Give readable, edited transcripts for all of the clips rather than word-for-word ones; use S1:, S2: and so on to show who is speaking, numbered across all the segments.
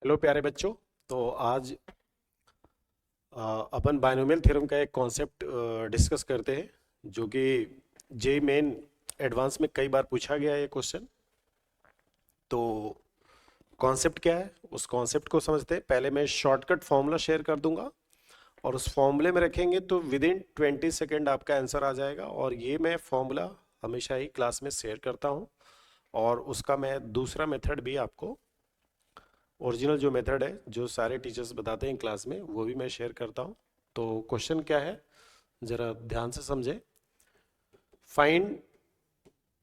S1: Hello प्यारे बच्चों। तो आज अपन बायनोमियल थ्योरम का एक कॉन्सेप्ट डिस्कस करते हैं जो कि जे मेन एडवांस में कई बार पूछा गया है ये क्वेश्चन। तो कॉन्सेप्ट क्या है उस कॉन्सेप्ट को समझते हैं। पहले मैं शॉर्टकट फॉर्मूला शेयर कर दूंगा और उस फॉर्मूले में रखेंगे तो विद इन 20 सेकेंड आपका आंसर आ जाएगा। और ये मैं फॉर्मूला हमेशा ही क्लास में शेयर करता हूँ और उसका मैं दूसरा मेथड भी आपको, ओरिजिनल जो मेथड है जो सारे टीचर्स बताते हैं क्लास में, वो भी मैं शेयर करता हूँ। तो क्वेश्चन क्या है जरा ध्यान से समझे। Find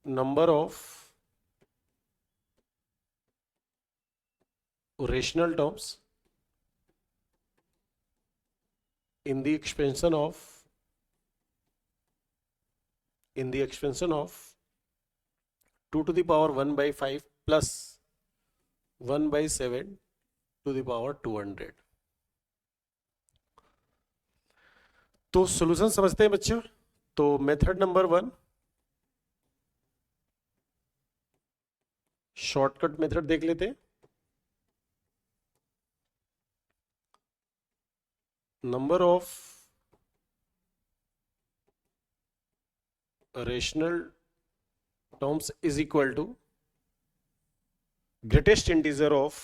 S1: number of rational terms in the expansion of 2 to the power 1 by 5 plus 1 by 7 to the power 200। तो सॉल्यूशन समझते हैं बच्चों। तो मेथड नंबर 1 शॉर्टकट मेथड देख लेते हैं। Number of rational terms is equal to greatest integer of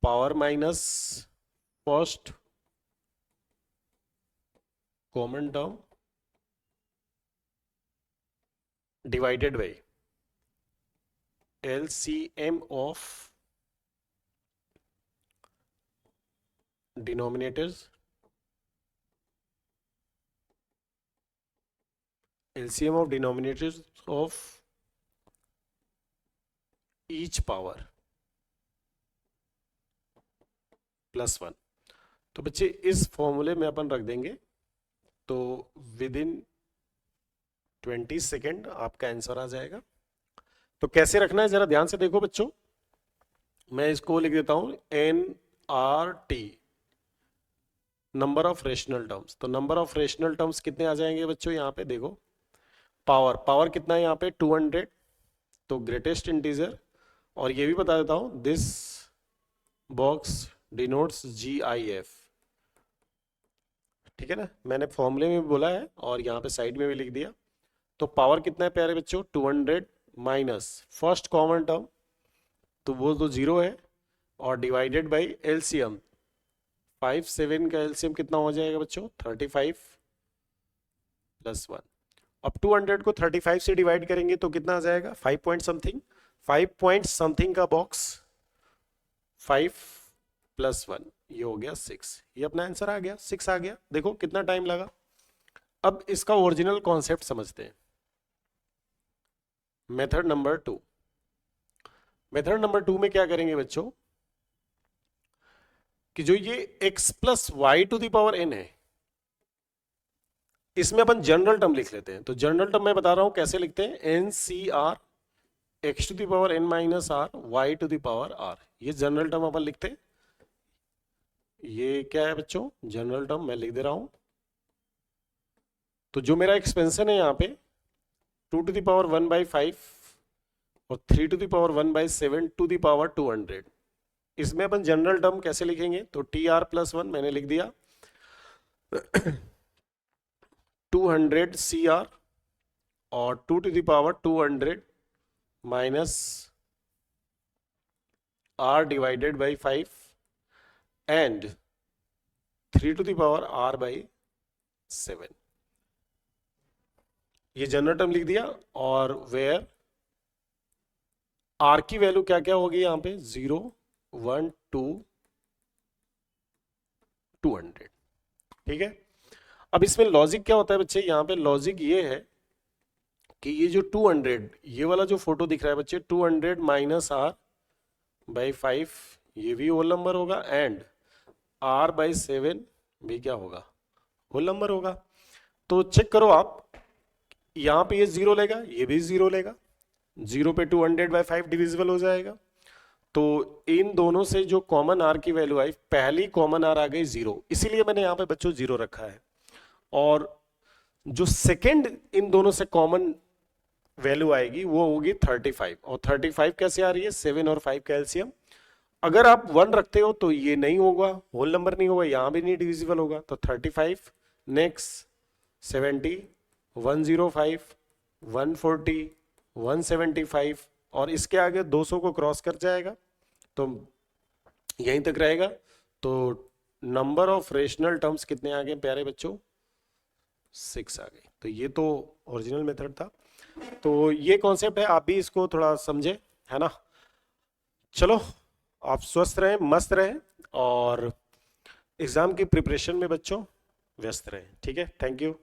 S1: power minus first common term divided by LCM of denominators, LCM of denominators of each power plus 1। तो बच्चे इस फॉर्मूले में अपन रख देंगे तो विद इन 20 सेकेंड आपका आंसर आ जाएगा। तो कैसे रखना है जरा ध्यान से देखो बच्चों। मैं इसको लिख देता हूं NRT, number of rational terms. तो नंबर ऑफ रेशनल टर्म्स कितने आ जाएंगे बच्चों, यहाँ पे देखो पावर कितना है यहाँ पे 200, तो ग्रेटेस्ट इंटीजर। और ये भी बता देता हूं दिस बॉक्स डिनोट्स GIF, ठीक है ना। मैंने फॉर्मूले में भी बोला है और यहाँ पे साइड में भी लिख दिया। तो पावर कितना है प्यारे बच्चों 200 माइनस फर्स्ट कॉमन टर्म, तो वो तो 0 है, और डिवाइडेड बाई LCM 5 7 का LCM कितना हो जाएगा बच्चों 35 प्लस 1। अब 200 को 35 से डिवाइड करेंगे तो कितना आ जाएगा 5 पॉइंट समथिंग का बॉक्स 5 प्लस 1, ये हो गया 6। ये अपना आंसर आ गया 6 आ गया। देखो कितना टाइम लगा। अब इसका ओरिजिनल कॉन्सेप्ट समझते हैं। मेथड नंबर 2, मेथड नंबर 2 में क्या करेंगे बच्चों कि जो ये x plus y to the power n है, इसमें अपन जनरल टर्म लिख लेते हैं। तो जनरल टर्म मैं बता रहा हूं कैसे लिखते हैं, NCR x to the power n minus r y to the power r। ये जनरल टर्म अपन लिखते हैं। ये क्या है बच्चों जनरल टर्म मैं लिख दे रहा हूं। तो जो मेरा एक्सपेंशन है यहाँ पे 2 टू द पावर 1 बाई 5 और 3 to the power 1 by 7 to the power 200, इसमें अपन जनरल टर्म कैसे लिखेंगे, तो TR प्लस 1 मैंने लिख दिया 200 CR और 2 to the power 200 minus R divided by 5 and 3 to the power R by 7। ये जनरल टर्म लिख दिया। और वेयर R की वैल्यू क्या क्या होगी यहाँ पे 0 1 2 200, ठीक है। अब इसमें लॉजिक क्या होता है बच्चे, यहाँ पे लॉजिक ये है कि ये जो 200, ये वाला जो फोटो दिख रहा है बच्चे 200 माइनस R बाई 5, ये भी होल नंबर होगा, एंड R बाई 7 भी क्या होगा होल नंबर होगा। तो चेक करो आप, यहाँ पे ये 0 लेगा, ये भी 0 लेगा, 0 पे 200 बाई 5 डिविजिबल हो जाएगा। तो इन दोनों से जो कॉमन R की वैल्यू आई, पहली कॉमन R आ गई 0, इसीलिए मैंने यहाँ पे बच्चों 0 रखा है। और जो सेकंड इन दोनों से कॉमन वैल्यू आएगी वो होगी 35, और 35 कैसे आ रही है 7 और 5 का एलसीएम अगर आप 1 रखते हो तो ये नहीं होगा, होल नंबर नहीं होगा, यहां भी नहीं डिविजिबल होगा, तो 35, नेक्स्ट 70, 105, 140, 175 और इसके आगे 200 को क्रॉस कर जाएगा तो यहीं तक रहेगा। तो नंबर ऑफ रेशनल टर्म्स कितने आ गए प्यारे बच्चों? 6 आ गए। तो ये तो ओरिजिनल मेथड था। तो ये कॉन्सेप्ट है, आप भी इसको थोड़ा समझे, है ना। चलो, आप स्वस्थ रहें, मस्त रहें और एग्जाम की प्रिपरेशन में बच्चों व्यस्त रहें। ठीक है, थैंक यू।